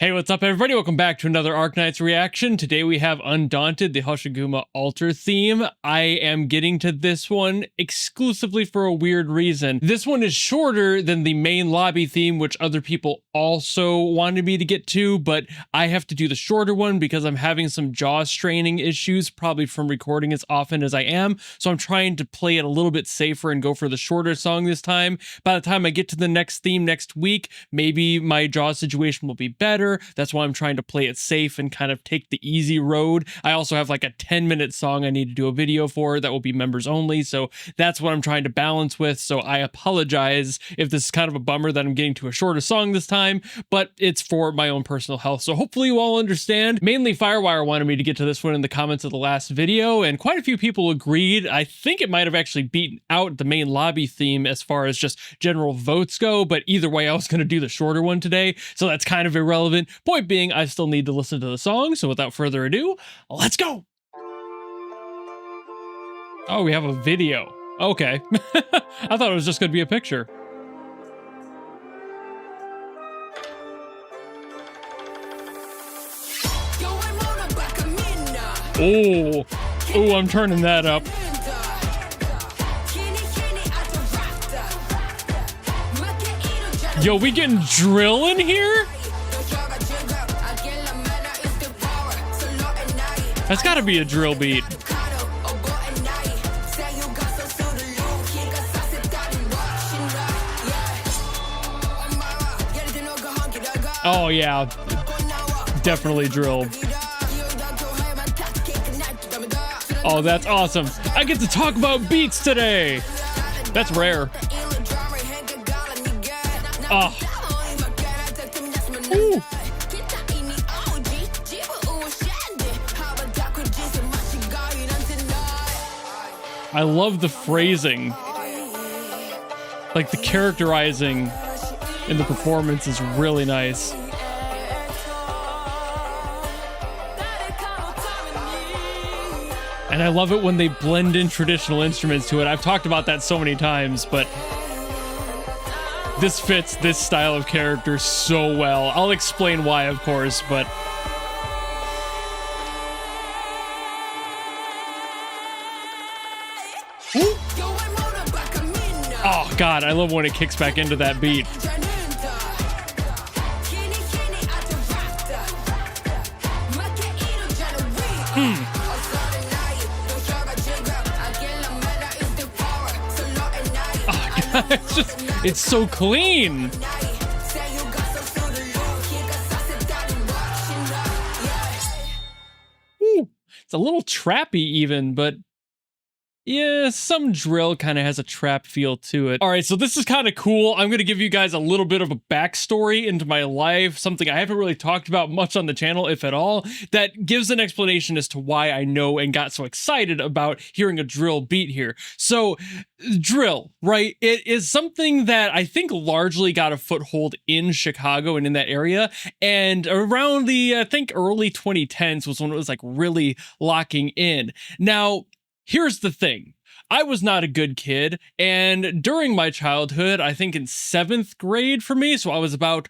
Hey, what's up, everybody? Welcome back to another Arknights reaction. Today we have Undaunted, the Hoshiguma altar theme. I am getting to this one exclusively for a weird reason. This one is shorter than the main lobby theme, which other people also wanted me to get to, but I have to do the shorter one because I'm having some jaw straining issues, probably from recording as often as I am. So I'm trying to play it a little bit safer and go for the shorter song this time. By the time I get to the next theme next week, maybe my jaw situation will be better. That's why I'm trying to play it safe and kind of take the easy road. I also have like a 10-minute song I need to do a video for that will be members only, so that's what I'm trying to balance with. So I apologize if this is kind of a bummer that I'm getting to a shorter song this time, but it's for my own personal health, so hopefully you all understand. Mainly Firewire wanted me to get to this one in the comments of the last video, and quite a few people agreed. I think it might have actually beaten out the main lobby theme as far as just general votes go, but either way I was going to do the shorter one today, so that's kind of irrelevant. Point being, I still need to listen to the song, so without further ado, let's go! Oh, we have a video. Okay. I thought it was just going to be a picture. Oh, oh, I'm turning that up. Yo, we getting drill in here? That's gotta be a drill beat. Oh yeah, definitely drill. Oh, that's awesome. I get to talk about beats today. That's rare. Oh. Ooh. I love the phrasing. Like, the characterizing in the performance is really nice. And I love it when they blend in traditional instruments to it. I've talked about that so many times, but this fits this style of character so well. I'll explain why, of course, but oh god, I love when it kicks back into that beat. Oh god, it's so clean. Ooh, it's a little trappy even, but yeah, some drill kind of has a trap feel to it. All right, so this is kind of cool. I'm going to give you guys a little bit of a backstory into my life, something I haven't really talked about much on the channel, if at all, that gives an explanation as to why I know and got so excited about hearing a drill beat here. So, drill, right? It is something that I think largely got a foothold in Chicago and in that area, and around the, I think, early 2010s was when it was like really locking in. Now, here's the thing. I was not a good kid, and during my childhood, I think in 7th grade for me, so I was about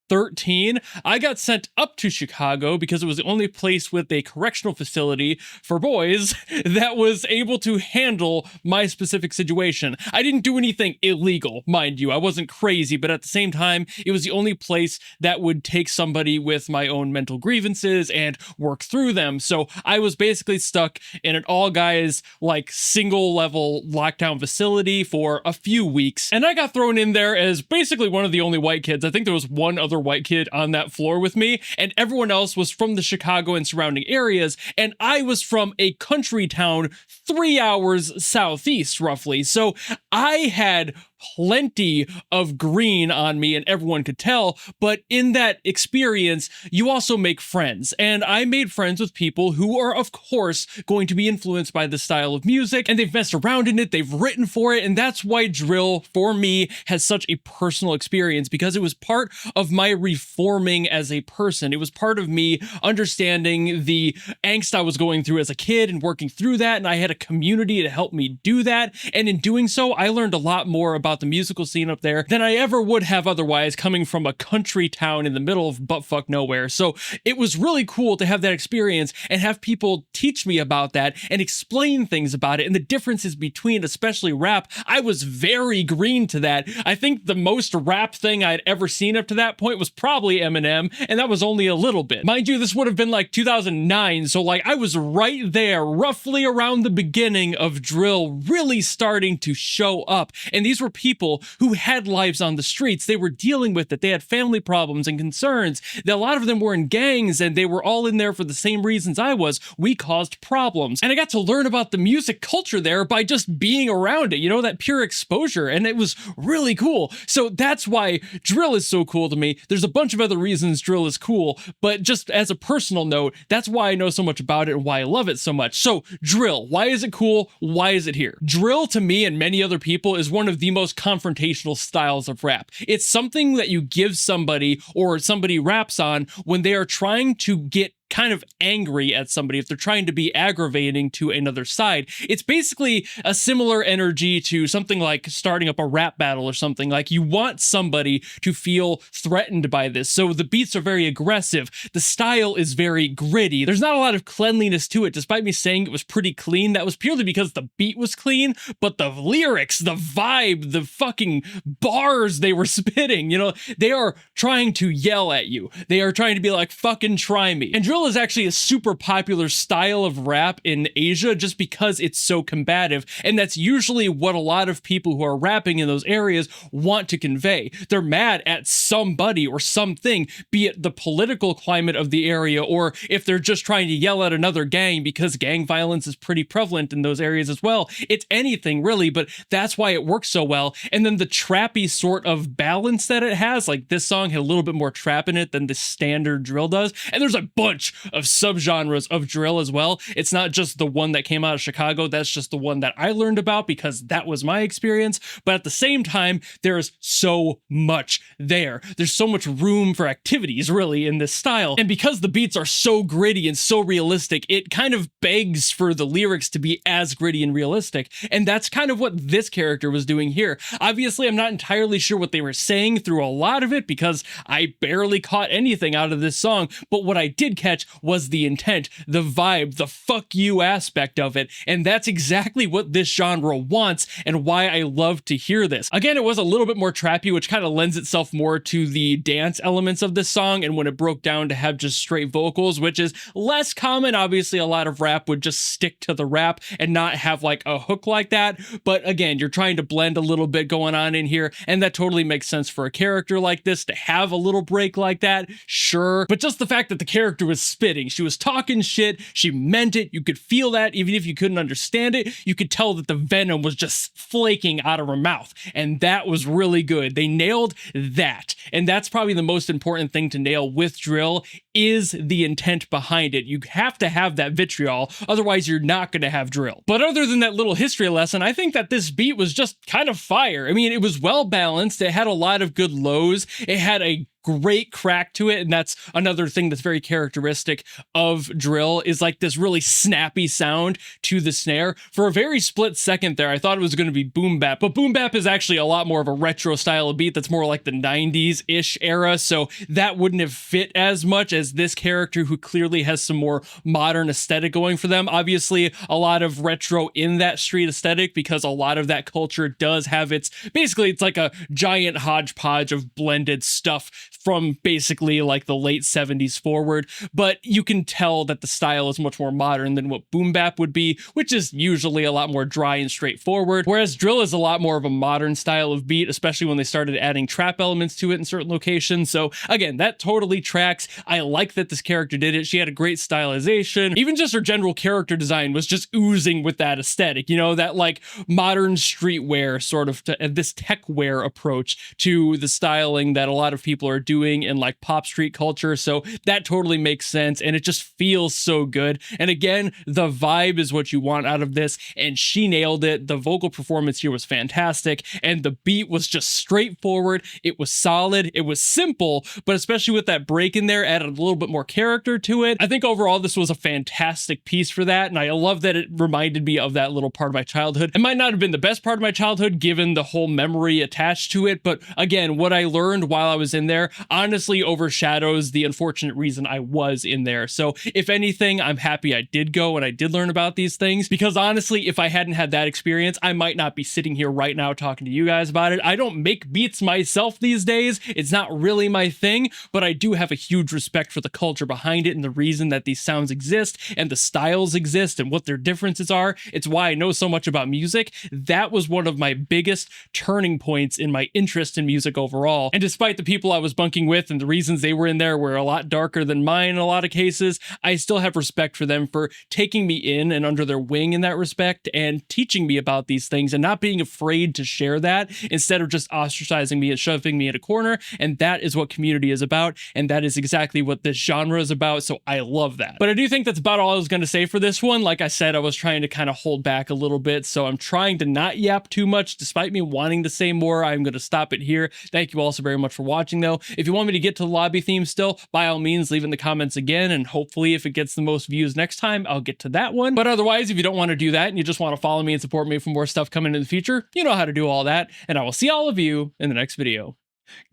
13, I got sent up to Chicago because it was the only place with a correctional facility for boys that was able to handle my specific situation. I didn't do anything illegal, mind you. I wasn't crazy, but at the same time, it was the only place that would take somebody with my own mental grievances and work through them. So I was basically stuck in an all-guys, like, single-level lockdown facility for a few weeks, and I got thrown in there as basically one of the only white kids. I think there was one other white kid on that floor with me, and everyone else was from the Chicago and surrounding areas, and I was from a country town 3 hours southeast, roughly. So I had plenty of green on me, and everyone could tell, but in that experience, you also make friends, and I made friends with people who are, of course, going to be influenced by the style of music, and they've messed around in it, they've written for it, and that's why drill, for me, has such a personal experience, because it was part of my reforming as a person. It was part of me understanding the angst I was going through as a kid and working through that, and I had a community to help me do that, and in doing so, I learned a lot more about about the musical scene up there than I ever would have otherwise, coming from a country town in the middle of buttfuck nowhere. So it was really cool to have that experience and have people teach me about that and explain things about it and the differences between especially rap. I was very green to that. I think the most rap thing I'd ever seen up to that point was probably Eminem, and that was only a little bit. Mind you, this would have been like 2009, so like I was right there, roughly around the beginning of drill really starting to show up. And these were people who had lives on the streets. They were dealing with it. They had family problems and concerns. A lot of them were in gangs, and they were all in there for the same reasons I was. We caused problems. And I got to learn about the music culture there by just being around it, you know, that pure exposure. And it was really cool. So that's why drill is so cool to me. There's a bunch of other reasons drill is cool, but just as a personal note, that's why I know so much about it and why I love it so much. So drill, why is it cool? Why is it here? Drill to me and many other people is one of the most confrontational styles of rap. It's something that you give somebody or somebody raps on when they are trying to get kind of angry at somebody, if they're trying to be aggravating to another side. It's basically a similar energy to something like starting up a rap battle or something. Like you want somebody to feel threatened by this. So the beats are very aggressive. The style is very gritty. There's not a lot of cleanliness to it. Despite me saying it was pretty clean, that was purely because the beat was clean, but the lyrics, the vibe, the fucking bars they were spitting, you know, they are trying to yell at you. They are trying to be like, fucking try me. And drill is actually a super popular style of rap in Asia just because it's so combative, and that's usually what a lot of people who are rapping in those areas want to convey. They're mad at somebody or something, be it the political climate of the area, or if they're just trying to yell at another gang because gang violence is pretty prevalent in those areas as well. It's anything really, but that's why it works so well. And then the trappy sort of balance that it has, like this song had a little bit more trap in it than the standard drill does, and there's a bunch of subgenres of drill as well. It's not just the one that came out of Chicago. That's just the one that I learned about because that was my experience. But at the same time, there is so much there. There's so much room for activities really in this style. And because the beats are so gritty and so realistic, it kind of begs for the lyrics to be as gritty and realistic. And that's kind of what this character was doing here. Obviously, I'm not entirely sure what they were saying through a lot of it because I barely caught anything out of this song. But what I did catch was the intent, the vibe, the fuck you aspect of it. And that's exactly what this genre wants and why I love to hear this. Again, it was a little bit more trappy, which kind of lends itself more to the dance elements of this song. And when it broke down to have just straight vocals, which is less common, obviously a lot of rap would just stick to the rap and not have like a hook like that. But again, you're trying to blend a little bit going on in here. And that totally makes sense for a character like this to have a little break like that. Sure. But just the fact that the character was spitting, she was talking shit, she meant it, you could feel that even if you couldn't understand it, you could tell that the venom was just flaking out of her mouth, and that was really good. They nailed that, and that's probably the most important thing to nail with drill is the intent behind it. You have to have that vitriol, otherwise you're not going to have drill. But other than that little history lesson, I think that this beat was just kind of fire. I mean, it was well balanced, it had a lot of good lows, it had a great crack to it, and that's another thing that's very characteristic of drill is like this really snappy sound to the snare. For a very split second there, I thought it was going to be boom bap, but boom bap is actually a lot more of a retro style of beat that's more like the 90s-ish era, so that wouldn't have fit as much as this character who clearly has some more modern aesthetic going for them. Obviously, a lot of retro in that street aesthetic because a lot of that culture does have its, basically it's like a giant hodgepodge of blended stuff from basically like the late 70s forward, but you can tell that the style is much more modern than what boom bap would be, which is usually a lot more dry and straightforward, whereas drill is a lot more of a modern style of beat, especially when they started adding trap elements to it in certain locations. So again, that totally tracks. I like that this character did it. She had a great stylization. Even just her general character design was just oozing with that aesthetic, you know, that like modern streetwear sort of, this tech wear approach to the styling that a lot of people are doing in like pop street culture. So that totally makes sense, and it just feels so good. And again, the vibe is what you want out of this, and she nailed it. The vocal performance here was fantastic, and the beat was just straightforward. It was solid. It was simple, but especially with that break in there, added a little bit more character to it. I think overall this was a fantastic piece for that, and I love that it reminded me of that little part of my childhood. It might not have been the best part of my childhood given the whole memory attached to it, but again, what I learned while I was in there honestly overshadows the unfortunate reason I was in there. So if anything, I'm happy I did go and I did learn about these things, because honestly, if I hadn't had that experience, I might not be sitting here right now talking to you guys about it. I don't make beats myself these days. It's not really my thing, but I do have a huge respect for the culture behind it and the reason that these sounds exist and the styles exist and what their differences are. It's why I know so much about music. That was one of my biggest turning points in my interest in music overall. And despite the people I was bunking with and the reasons they were in there were a lot darker than mine in a lot of cases, I still have respect for them for taking me in and under their wing in that respect and teaching me about these things and not being afraid to share that instead of just ostracizing me and shoving me in a corner. And that is what community is about, and that is exactly what this genre is about, so I love that. But I do think that's about all I was going to say for this one. Like I said, I was trying to kind of hold back a little bit, so I'm trying to not yap too much. Despite me wanting to say more, I'm going to stop it here. Thank you all so very much for watching, though. If you want me to get to the lobby theme still, by all means, leave in the comments again, and hopefully if it gets the most views next time, I'll get to that one. But otherwise, if you don't want to do that and you just want to follow me and support me for more stuff coming in the future, you know how to do all that, and I will see all of you in the next video.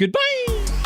Goodbye!